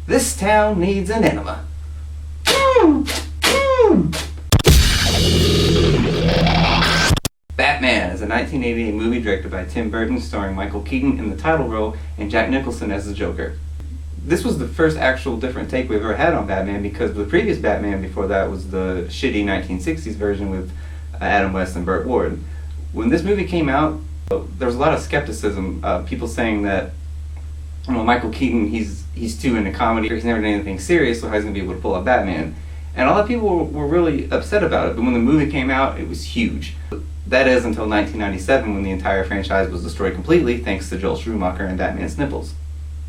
This town needs an enema. Batman is a 1988 movie directed by Tim Burton starring Michael Keaton in the title role and Jack Nicholson as the Joker. This was the first actual different take we've ever had on Batman, because the previous Batman before that was the shitty 1960s version with Adam West and Burt Ward. When this movie came out, there was a lot of skepticism, people saying that Michael Keaton, he's too into comedy, he's never done anything serious, so how's he going to be able to pull off Batman? And a lot of people were really upset about it, but when the movie came out, it was huge. That is until 1997, when the entire franchise was destroyed completely thanks to Joel Schumacher and Batman's nipples.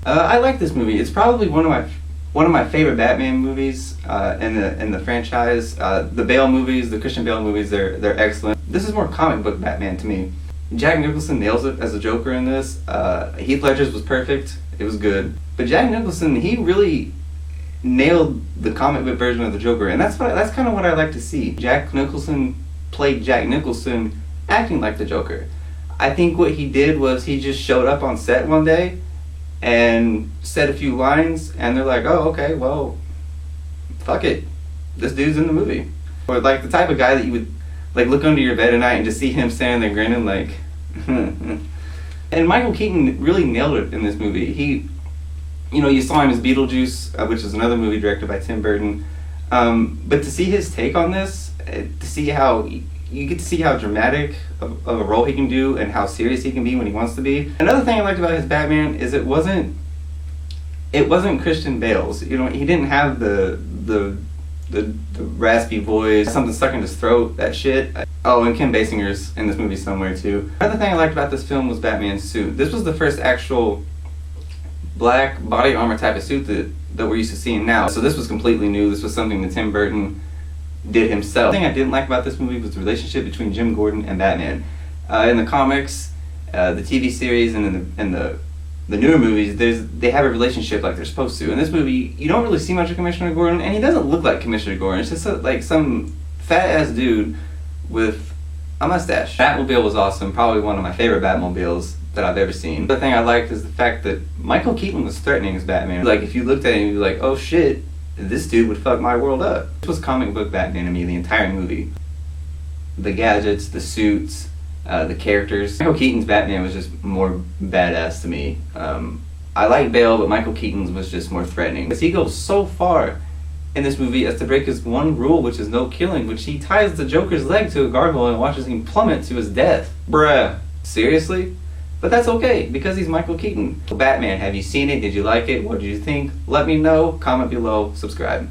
I like this movie. It's probably one of my favorite Batman movies in the franchise. The Bale movies, the Christian Bale movies, they're excellent. This is more comic book Batman to me. Jack Nicholson nails it as a Joker in this. Heath Ledger's was perfect. It was good. But Jack Nicholson, he really nailed the comic book version of the Joker, and that's kind of what I like to see. Jack Nicholson played Jack Nicholson acting like the Joker. I think what he did was he just showed up on set one day and said a few lines, and they're like, oh, okay, well, fuck it, this dude's in the movie. Or like the type of guy that you would like look under your bed at night and just see him standing there grinning like And Michael Keaton really nailed it in this movie. You saw him as Beetlejuice, which is another movie directed by Tim Burton, but to see his take on this, to see how you get to see how dramatic of a role he can do and how serious he can be when he wants to be. Another thing I liked about his Batman is it wasn't Christian Bale's. He didn't have the raspy voice, something stuck in his throat, that shit. Oh, and Kim Basinger's in this movie somewhere too. Another thing I liked about this film was Batman's suit. This was the first actual black body armor type of suit that we're used to seeing now. So this was completely new. This was something that Tim Burton did himself. The thing I didn't like about this movie was the relationship between Jim Gordon and Batman. In the comics, the TV series, and in the newer movies, they have a relationship like they're supposed to. In this movie, you don't really see much of Commissioner Gordon, and he doesn't look like Commissioner Gordon. It's just like some fat-ass dude with a mustache. Batmobile was awesome, probably one of my favorite Batmobiles that I've ever seen. The thing I liked is the fact that Michael Keaton was threatening as Batman. Like, if you looked at him, you'd be like, oh shit, this dude would fuck my world up. This was comic book Batman to me, the entire movie. The gadgets, the suits, the characters. Michael Keaton's Batman was just more badass to me. I like Bale, but Michael Keaton's was just more threatening. Because he goes so far in this movie as to break his one rule, which is no killing, which he ties the Joker's leg to a gargoyle and watches him plummet to his death. Bruh. Seriously? But that's okay, because he's Michael Keaton. Batman, have you seen it? Did you like it? What did you think? Let me know. Comment below. Subscribe.